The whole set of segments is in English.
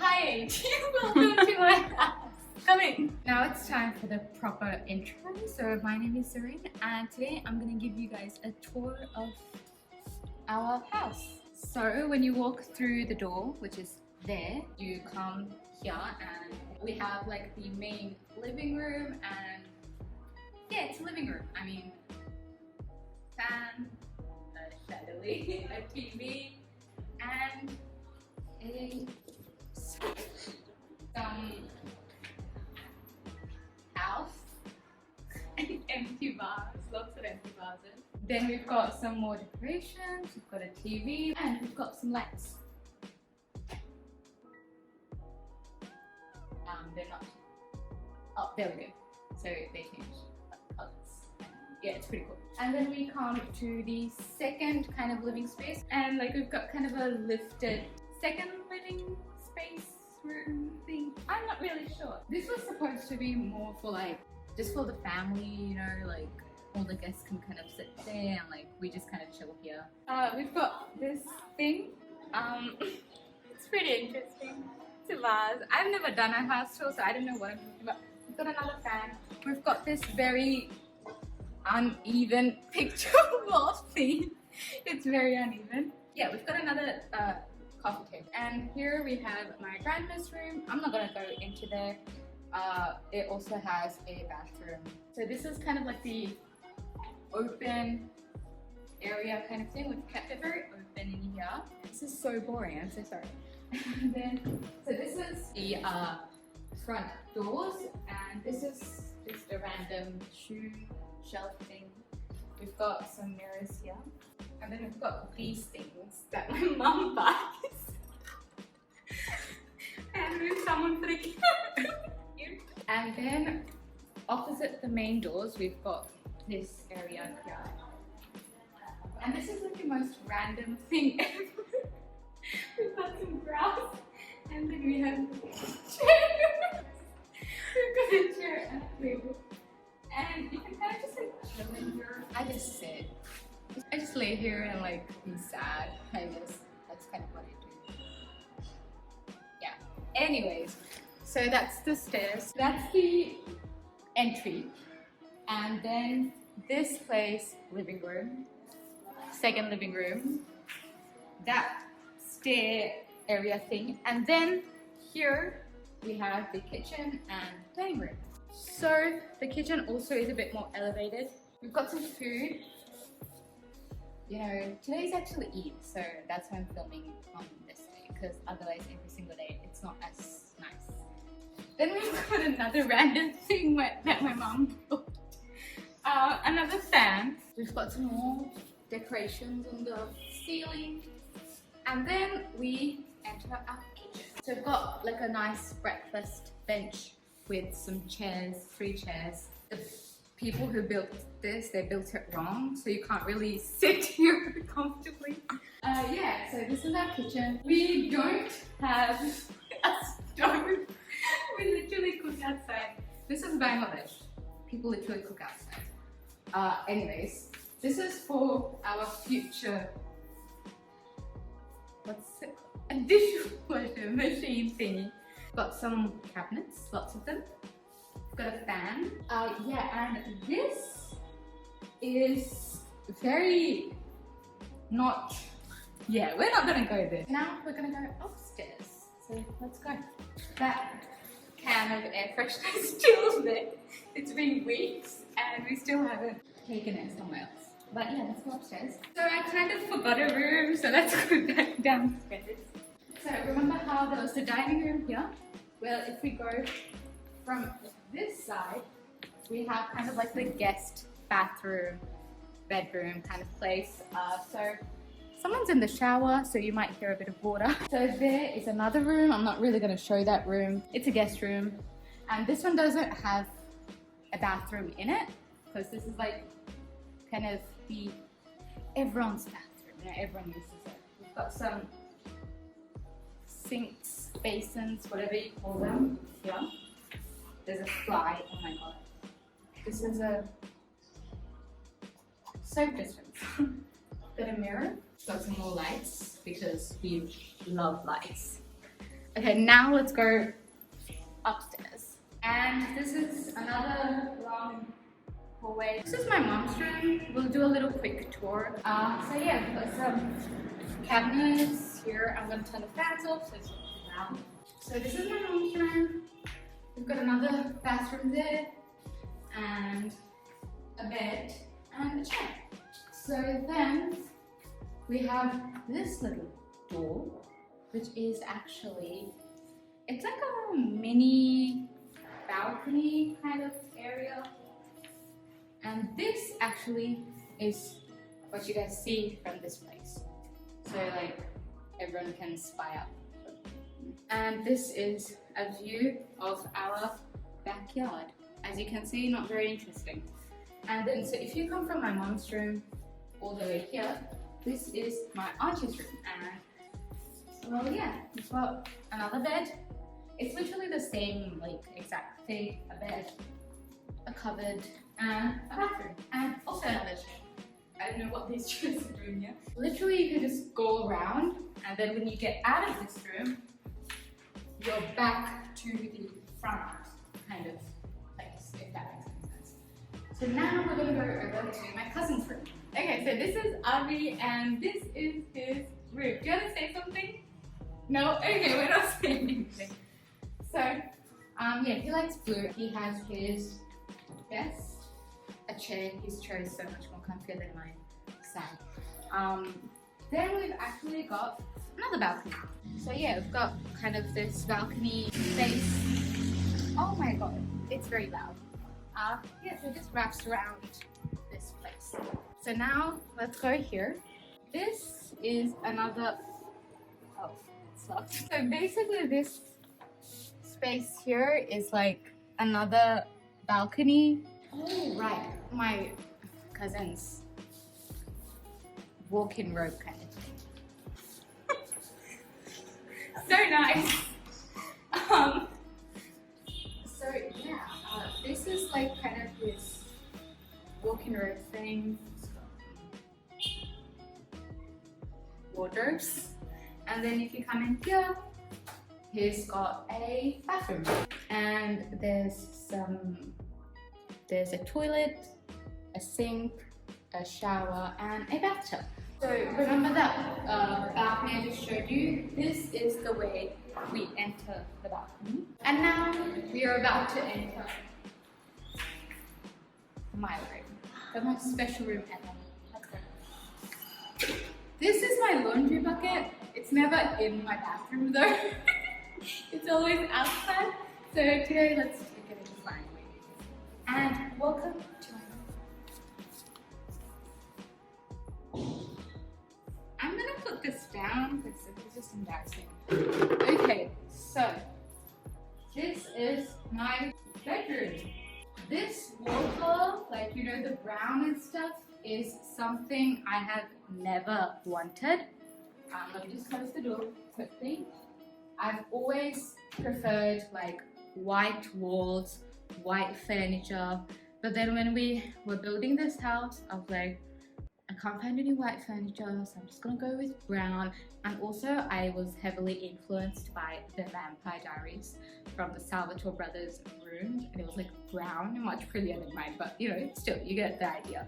Hi, welcome to my house. Come in. Now it's time for the proper intro. So my name is Serene and today I'm gonna give you guys a tour of our house. So when you walk through the door, which is there, you come here and we have like the main living room and yeah, it's a living room. I mean, fan, a chandelier, a TV, and some house and empty vase, lots of empty vases. Then we've got some more decorations, we've got a TV and we've got some lights. They're not, oh there we go, so they changed colors. Yeah, it's pretty cool. And then we come to the second kind of living space and like we've got kind of a lifted second living space room thing. I'm not really sure. This was supposed to be more for like just for the family, you know, like all the guests can kind of sit there and like we just kind of chill here. We've got this thing. It's pretty interesting. It's a vase. I've never done a house tour, so I don't know what I'm talking about. We've got another fan. We've got this very uneven picture wall thing. It's very uneven. Yeah, we've got another coffee table. And here we have my grandma's room. I'm not gonna go into there. It also has a bathroom. So this is kind of like the open area kind of thing. We've kept it very open in here. This is so boring, I'm so sorry. And then, so this is the front doors and this is just a random shoe shelf thing. We've got some mirrors here. And then we've got these things that my mum buys. And there's someone for the camera. And then opposite the main doors, we've got this area here. And this is like the most random thing ever. We've got some grass and then we have chairs. We've got a chair and a table. And you can kind of just like chill in here. I just lay here and like be sad. I guess that's kind of what I do. Yeah. Anyways, so that's the stairs. That's the entry. And then this place, living room, second living room, that stair area thing. And then here we have the kitchen and dining room. So the kitchen also is a bit more elevated. We've got some food. You know, today's actually Eid, so that's why I'm filming on this day, because otherwise every single day it's not as nice. Then we've got another random thing that my mom built. Another fan. We've got some more decorations on the ceiling. And then we enter our kitchen. So we've got like a nice breakfast bench with some chairs, 3 chairs. The people who built this, they built it wrong, so you can't really sit here comfortably. Yeah, so this is our kitchen. We don't have a stove. We literally cook outside. This is Bangladesh. People literally cook outside. Anyways, this is for our future, what's it? A dishwasher machine thingy. Got some cabinets, lots of them. Got a fan. Yeah, and this is very not, yeah, we're not gonna go there. Now we're gonna go upstairs. So let's go. That can of air freshener is still there. It's been weeks and we still haven't taken it somewhere else. But yeah, let's go upstairs. So I kind of forgot a room, so let's go back downstairs. So remember how there was the dining room here? Well, if we go from this side, we have kind of like the guest bathroom, bedroom kind of place. So someone's in the shower, so you might hear a bit of water. So there is another room. I'm not really going to show that room. It's a guest room. And this one doesn't have a bathroom in it, because this is like kind of everyone's bathroom. You know, everyone uses it. We've got some sinks, basins, whatever you call them here. There's a fly. Oh my god. This is a soap dispenser. Got a mirror. Got some more lights because we love lights. Okay, now let's go upstairs. And this is another long hallway. This is my mom's room. We'll do a little quick tour. So yeah, we've got some cabinets here. I'm gonna turn the fans off so it's not too loud. So this is my mom's room. We've got another bathroom there, and a bed and a chair. So then we have this little door, which is actually, it's like a little mini balcony kind of area. And this actually is what you guys see from this place. So like everyone can spy out. And this is a view of our backyard. As you can see, not very interesting. And then, so if you come from my mom's room all the way here, this is my auntie's room. And well, yeah, we've got another bed. It's literally the same, like exact thing, a bed, a cupboard, and a bathroom, and also another chair. I don't know what these chairs are doing here. Literally, you can just go around, and then when you get out of this room, you're back to the front kind of place, if that makes any sense. So now we're gonna go over to my cousin's room. Okay, so this is Avi, and this is his room. Do you want to say something? No? Okay, we're not saying anything. So, yeah, he likes blue. He has his desk, a chair. His chair is so much more comfier than mine. Sad. Then we've actually got another balcony. So yeah, we've got kind of this balcony space. Oh my god, it's very loud. Yeah, so it just wraps around this place. So now let's go here. This is another, oh, it sucks. So basically this space here is like another balcony. Oh right, my cousin's walk-in robe kind of thing. So nice. So yeah, this is like kind of his walk-in robe thing. Wardrobes. And then if you come in here, he's got a bathroom. And there's a toilet, a sink, a shower, and a bathtub. So remember that balcony I just showed you? This is the way we enter the balcony. And now we are about to enter my room, the most special room ever. Let's go. This is my laundry bucket. It's never in my bathroom though. It's always outside. So today let's take it inside. And welcome to my room. I'm gonna put this down because it's just embarrassing. Okay, so this is my bedroom. This wall color, like you know the brown and stuff, is something I have never wanted. Let me just close the door quickly. I've always preferred like white walls, white furniture, but then when we were building this house, I was like, I can't find any white furniture, so I'm just gonna go with brown. And also I was heavily influenced by the Vampire Diaries from the Salvatore brothers room, and it was like brown and much prettier than mine, but you know, still, you get the idea.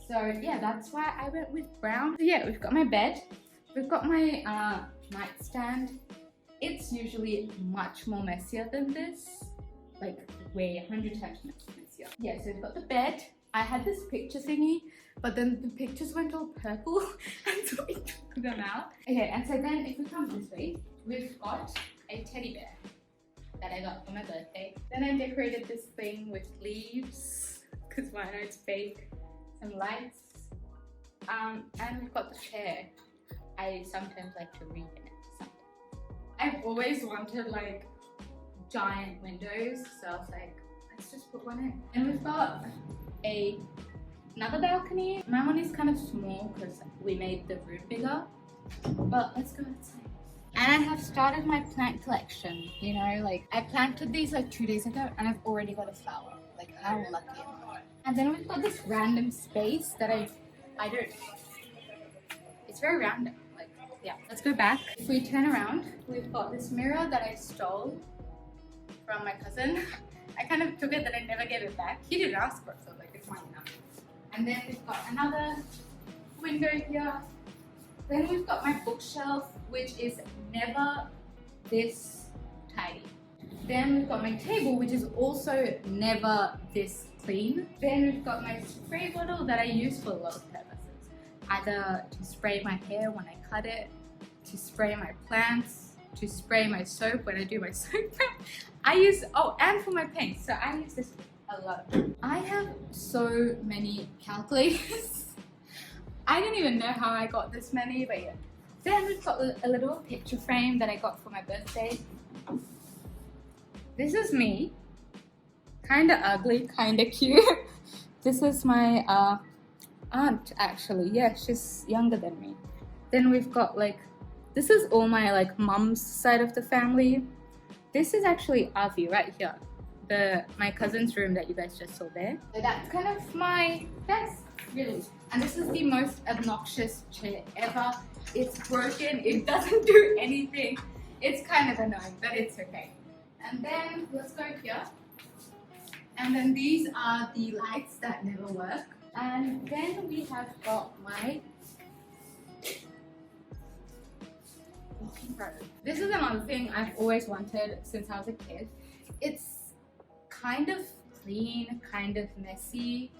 So yeah, that's why I went with brown. So yeah, we've got my bed, we've got my nightstand. It's usually much more messier than this, like way 100 times messier. Yeah, so we've got the bed. I had this picture thingy, but then the pictures went all purple, and so we took them out. Okay, and so then if we come this way, we've got a teddy bear that I got for my birthday. Then I decorated this thing with leaves, because why not, it's fake, some lights, and we've got the chair. I sometimes like to read in it. I've always wanted like giant windows, so I was like, let's just put one in. And we've got another balcony. My one is kind of small because we made the room bigger, but let's go outside. And I have started my plant collection, you know, like I planted these like 2 days ago and I've already got a flower. Like how lucky am I? And then we've got this random space that I don't, it's very random. Like yeah, let's go back. If we turn around, we've got this mirror that I stole from my cousin. I kind of took it, then I never gave it back. He didn't ask for it, so like, it's mine now. And then we've got another window here. Then we've got my bookshelf, which is never this tidy. Then we've got my table, which is also never this clean. Then we've got my spray bottle that I use for a lot of purposes. Either to spray my hair when I cut it, to spray my plants, to spray my soap when I do my soap. I use, oh, and for my paint, so I use this a lot. I have so many calculators. I don't even know how I got this many, but yeah. Then we've got a little picture frame that I got for my birthday. This is me. Kinda ugly, kinda cute. This is my aunt actually. Yeah, she's younger than me. Then we've got like, this is all my like mum's side of the family. This is actually Avi right here. My cousin's room that you guys just saw there. So that's kind of my desk, really. And this is the most obnoxious chair ever. It's broken, it doesn't do anything. It's kind of annoying, but it's okay. And then let's go here. And then these are the lights that never work. And then we have got my walking road. This is another thing I've always wanted since I was a kid. It's kind of clean, kind of messy.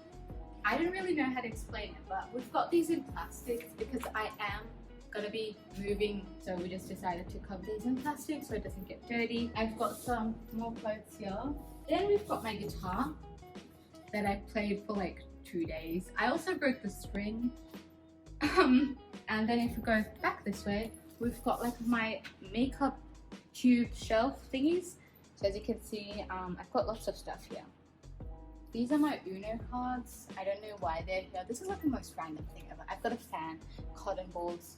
I don't really know how to explain it, but we've got these in plastic because I am gonna be moving, so we just decided to cover these in plastic so it doesn't get dirty. I've got some more clothes here. Then we've got my guitar that I played for like 2 days. I also broke the string. And then if we go back this way, we've got like my makeup tube shelf thingies. So as you can see, I've got lots of stuff here. These are my Uno cards. I don't know why they're here. This is like the most random thing ever. I've got a fan, cotton balls,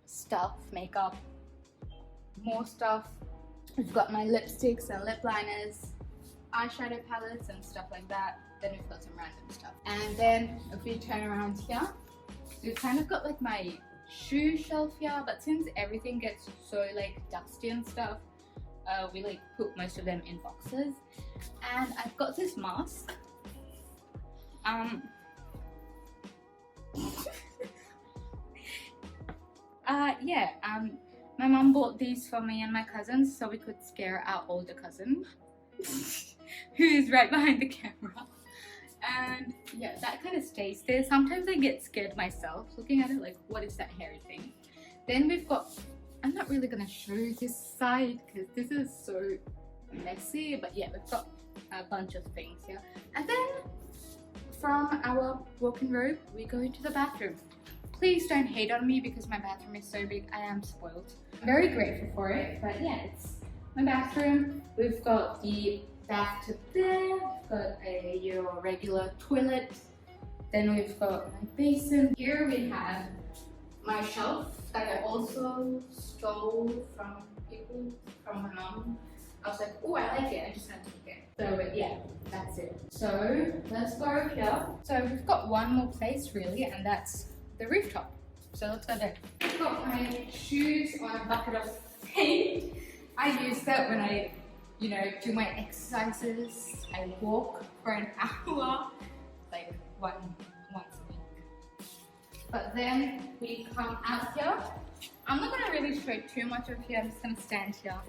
stuff, makeup, more stuff. We've got my lipsticks and lip liners, eyeshadow palettes and stuff like that. Then we've got some random stuff. And then if we turn around here, we've kind of got like my shoe shelf here, but since everything gets so like dusty and stuff, we like put most of them in boxes. And I've got this mask. My mom bought these for me and my cousins so we could scare our older cousin who is right behind the camera. And yeah, that kind of stays there. Sometimes I get scared myself looking at it, like, what is that hairy thing? Then we've got, I'm not really gonna show this side because this is so messy, but yeah, we've got a bunch of things here. And then from our walk-in robe, we go into the bathroom. Please don't hate on me because my bathroom is so big. I am spoiled. I'm very grateful for it, but yeah, it's my bathroom. We've got the bathtub there. We've got your regular toilet. Then we've got my basin. Here we have my shelf that I also stole from people, from my mom. I was like, oh, I like it. I just had to take it. So yeah, that's it. So let's go over here. So we've got one more place really, and that's the rooftop. So let's go there. I've got my shoes on a bucket of paint. I use that when I, you know, do my exercises. I walk for an hour, like once a week. But then we come out here. I'm not gonna really show too much of here. I'm just gonna stand here.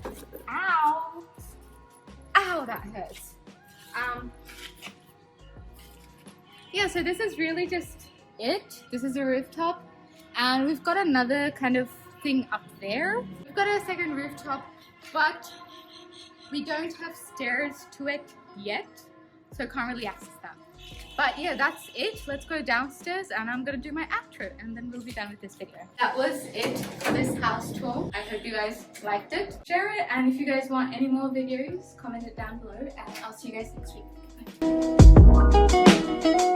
Ow! Ow, that hurts. Yeah, so this is really just it. This is a rooftop, and we've got another kind of thing up there. We've got a second rooftop, but we don't have stairs to it yet, so I can't really access that. But yeah, that's it. Let's go downstairs and I'm gonna do my outro and then we'll be done with this video. That was it for this house tour. I hope you guys liked it. Share it, and if you guys want any more videos, comment it down below, and I'll see you guys next week. Bye.